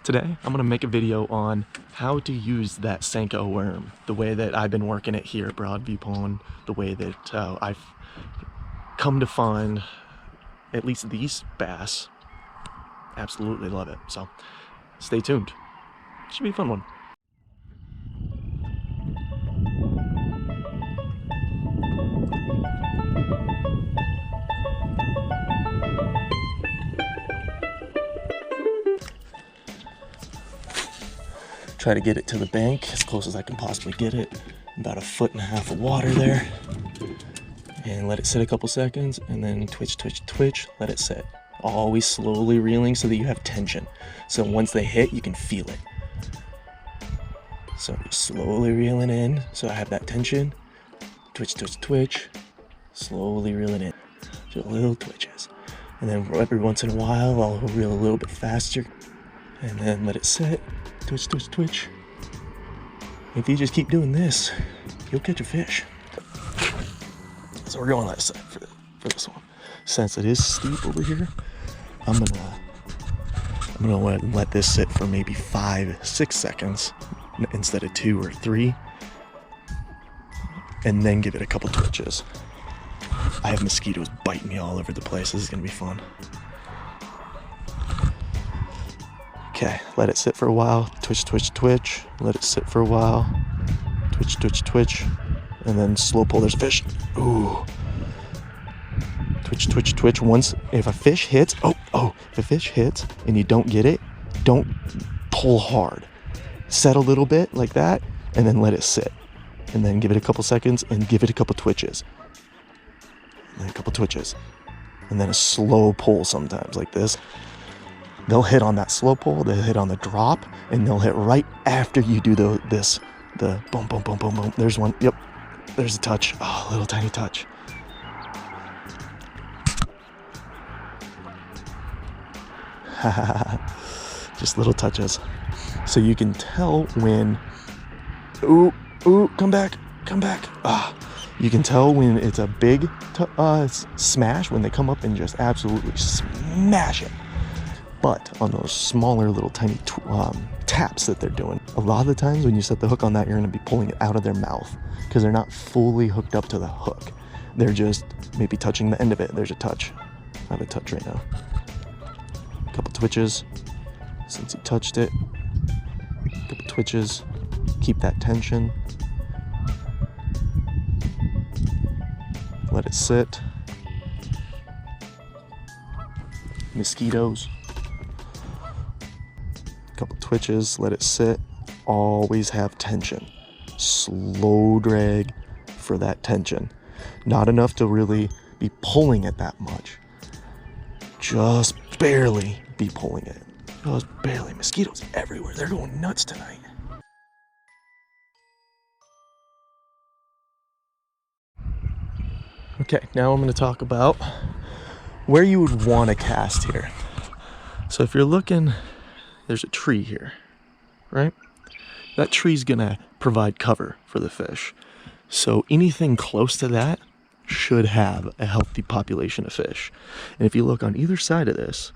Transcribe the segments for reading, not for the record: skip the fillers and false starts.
Today, I'm gonna make a video on how to use that Senko worm, the way that I've been working it here at Broadview Pond, the way that I've come to find at least these bass. Absolutely love it. So stay tuned. Should be a fun one. Try to get it to the bank as close as I can possibly get it. About 1.5 feet of water there. And let it sit a couple seconds and then twitch, twitch, twitch, let it sit. Always slowly reeling so that you have tension. So once they hit, you can feel it. So just slowly reeling in so I have that tension. Twitch, twitch, twitch. Slowly reeling in. Just little twitches. And then every once in a while, I'll reel a little bit faster. And then let it sit. Twitch, twitch, twitch. If you just keep doing this, you'll catch a fish. So we're going left side for this one. Since it is steep over here, I'm gonna let this sit for maybe 5-6 seconds instead of 2 or 3, and then give it a couple twitches. I have mosquitoes biting me all over the place. This is gonna be fun. Okay, let it sit for a while. Twitch, twitch, twitch. Let it sit for a while. Twitch, twitch, twitch. And then slow pull. There's a fish. Ooh. Twitch, twitch, twitch. Once, if a fish hits, if a fish hits and you don't get it, don't pull hard. Set a little bit like that, and then let it sit. And then give it a couple seconds and give it a couple twitches. And then a couple twitches. And then a slow pull sometimes like this. They'll hit on that slow pull, they'll hit on the drop, and they'll hit right after you do the boom, boom, boom, boom, boom. There's one, yep, there's a touch. Oh, a little tiny touch. Just little touches. So you can tell when, ooh, come back. You can tell when it's a big smash, when they come up and just absolutely smash it. But on those smaller little tiny taps that they're doing, a lot of the times when you set the hook on that, you're going to be pulling it out of their mouth because they're not fully hooked up to the hook. They're just maybe touching the end of it. There's a touch. I have a touch right now. A couple twitches. Since you touched it, a couple twitches. Keep that tension. Let it sit. Mosquitoes. Couple twitches, let it sit. Always have tension. Slow drag for that tension. Not enough to really be pulling it that much. Just barely be pulling it. Just barely. Mosquitoes everywhere. They're going nuts tonight. Okay, now I'm going to talk about where you would want to cast here. So if you're looking, there's a tree here, right? That tree's gonna provide cover for the fish. So anything close to that should have a healthy population of fish. And if you look on either side of this,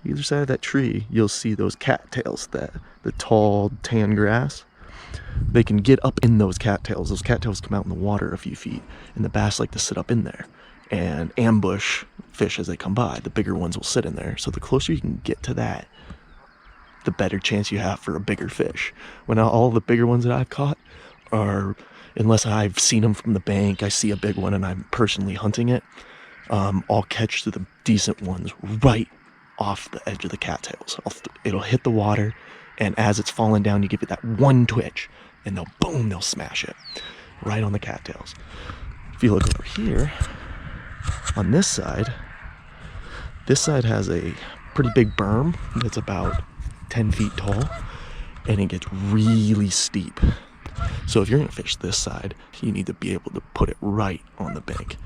either side of that tree, you'll see those cattails, the tall tan grass. They can get up in those cattails. Those cattails come out in the water a few feet, and the bass like to sit up in there and ambush fish as they come by. The bigger ones will sit in there. So the closer you can get to that, the better chance you have for a bigger fish. When all the bigger ones that I've caught are, unless I've seen them from the bank, I see a big one and I'm personally hunting it, I'll catch the decent ones right off the edge of the cattails. It'll hit the water, and as it's falling down, you give it that one twitch, and they'll smash it right on the cattails. If you look over here, on this side has a pretty big berm that's about 10 feet tall, and it gets really steep. So if you're going to fish this side, you need to be able to put it right on the bank.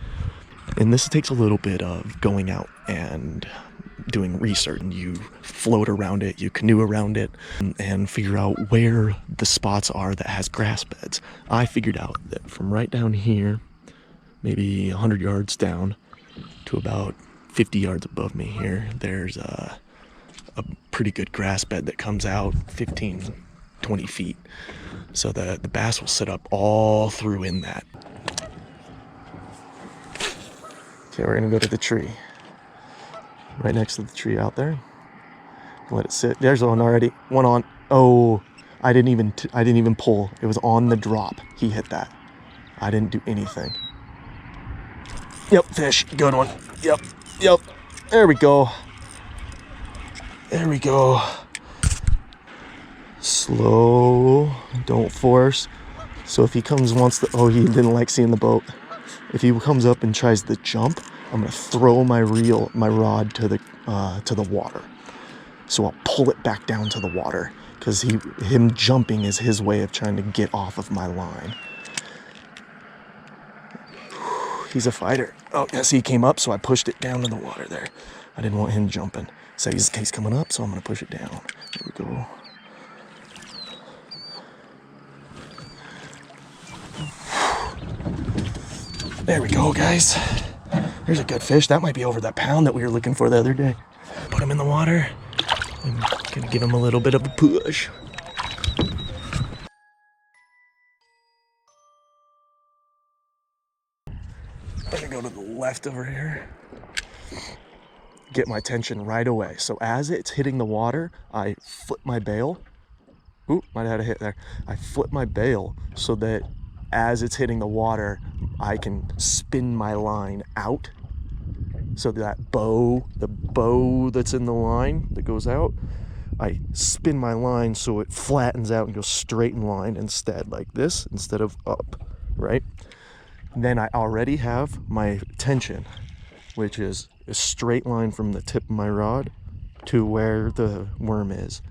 And this takes a little bit of going out and doing research. And you float around it, you canoe around it, and figure out where the spots are that has grass beds. I figured out that from right down here, maybe 100 yards down to about 50 yards above me here, there's a a pretty good grass bed that comes out 15, 20 feet. So the bass will sit up all through in that. Okay, we're gonna go to the tree. Right next to the tree out there. Let it sit. There's one already. One on. Oh, I didn't even pull. It was on the drop. He hit that. I didn't do anything. Yep, fish. Good one. Yep. There we go. There we go. Slow. Don't force. So if he comes wants to, oh, he didn't like seeing the boat. If he comes up and tries to jump, I'm gonna throw my rod to the water. So I'll pull it back down to the water because him jumping is his way of trying to get off of my line. He's a fighter. Oh, yes, he came up, so I pushed it down to the water there. I didn't want him jumping. So he's coming up, so I'm gonna push it down. There we go. There we go, guys. There's a good fish. That might be over that pound that we were looking for the other day. Put him in the water. I'm gonna give him a little bit of a push. I'm gonna go to the left over here. Get my tension right away. So as it's hitting the water, I flip my bail. Ooh, might have had a hit there. I flip my bail so that as it's hitting the water, I can spin my line out. So that the bow that's in the line that goes out, I spin my line so it flattens out and goes straight in line instead, like this, instead of up, right? Then I already have my tension, which is a straight line from the tip of my rod to where the worm is.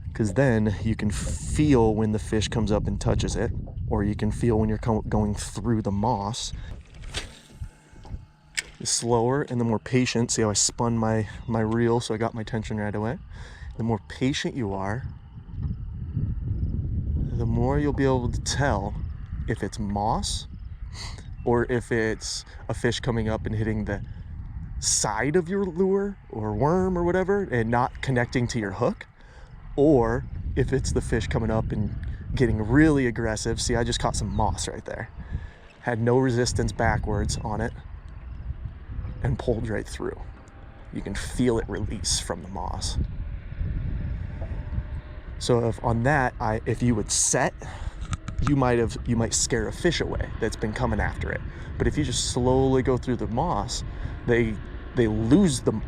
Because then you can feel when the fish comes up and touches it, or you can feel when you're going through the moss. The slower and the more patient, see how I spun my reel so I got my tension right away? The more patient you are, the more you'll be able to tell if it's moss or if it's a fish coming up and hitting the side of your lure or worm or whatever and not connecting to your hook, or if it's the fish coming up and getting really aggressive. See, I just caught some moss right there. Had no resistance backwards on it and pulled right through. You can feel it release from the moss. So if on that, if you would set, you might scare a fish away that's been coming after it. But if you just slowly go through the moss, they lose the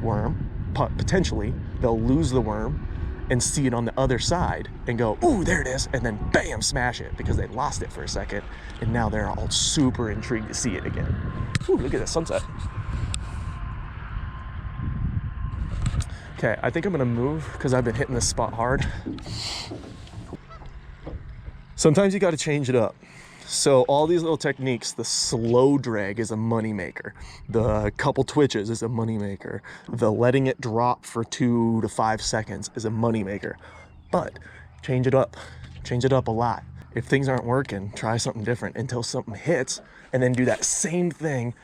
worm, potentially. They'll lose the worm and see it on the other side and go, ooh, there it is, and then bam, smash it because they lost it for a second, and now they're all super intrigued to see it again. Ooh, look at the sunset. Okay, I think I'm gonna move because I've been hitting this spot hard. Sometimes you gotta change it up. So all these little techniques, the slow drag is a money maker. The couple twitches is a money maker. The letting it drop for 2 to 5 seconds is a money maker. But change it up a lot. If things aren't working, try something different until something hits, and then do that same thing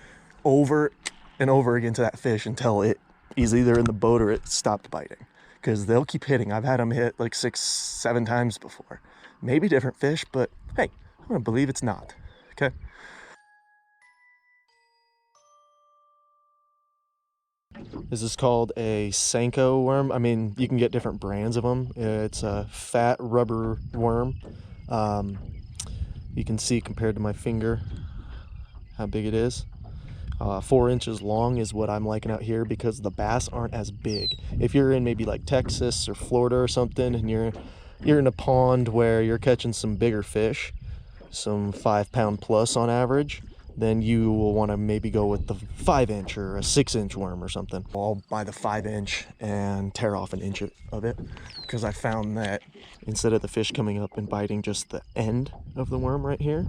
over and over again to that fish until it is either in the boat or it stopped biting. Because they'll keep hitting. I've had them hit like 6, 7 times before. Maybe different fish, but hey, I'm gonna believe it's not, okay? This is called a Senko worm. I mean, you can get different brands of them. It's a fat rubber worm. You can see compared to my finger how big it is. 4 inches long is what I'm liking out here because the bass aren't as big. If you're in maybe like Texas or Florida or something and you're in a pond where you're catching some bigger fish, some 5-pound plus on average, then you will want to maybe go with the 5-inch or a 6-inch worm or something. I'll buy the 5-inch and tear off an inch of it because I found that instead of the fish coming up and biting just the end of the worm right here,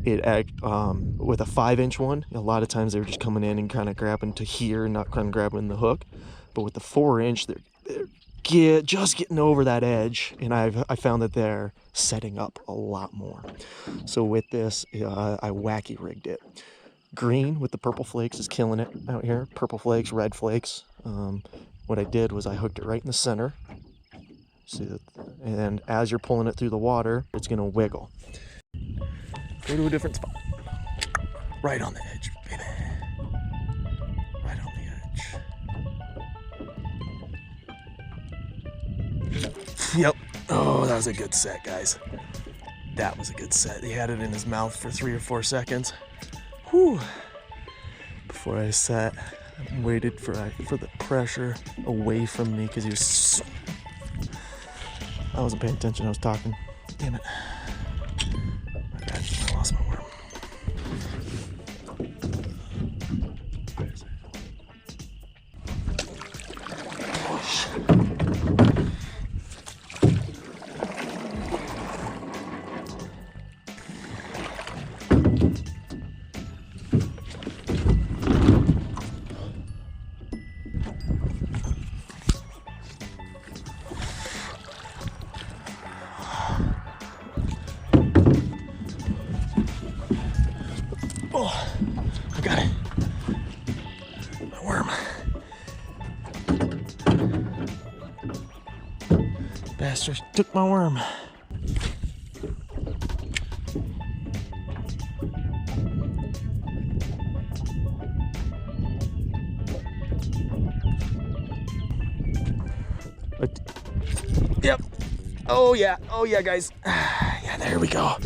with a 5-inch one, a lot of times they're just coming in and kind of grabbing to here and not kind of grabbing the hook. But with the 4-inch, they're just getting over that edge, and I found that they're setting up a lot more. So with this, I wacky rigged it. Green with the purple flakes is killing it out here. Purple flakes, red flakes, What I did was I hooked it right in the center. See that? And as you're pulling it through the water, it's gonna wiggle. Go to a different spot. Right on the edge, baby. Right on the edge. Yep. Oh, that was a good set, guys. That was a good set. He had it in his mouth for 3 or 4 seconds. Whew. Before I sat, I waited for the pressure away from me because he was so... I wasn't paying attention, I was talking. Damn it. My bad, I lost my worm. Oh, I got it. My worm. Bastard took my worm. Yep. Oh yeah, guys. Yeah, there we go.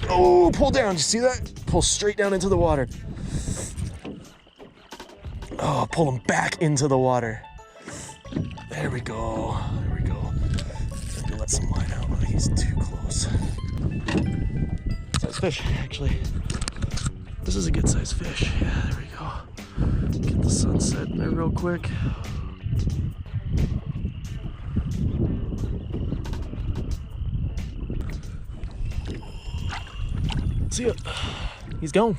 Oh, pull down. Did you see that? Pull straight down into the water. Oh, pull him back into the water. There we go. There we go. I have to let some line out. He's too close. Size fish, actually. This is a good size fish. Yeah, there we go. Get the sunset in there real quick. See ya. He's gone.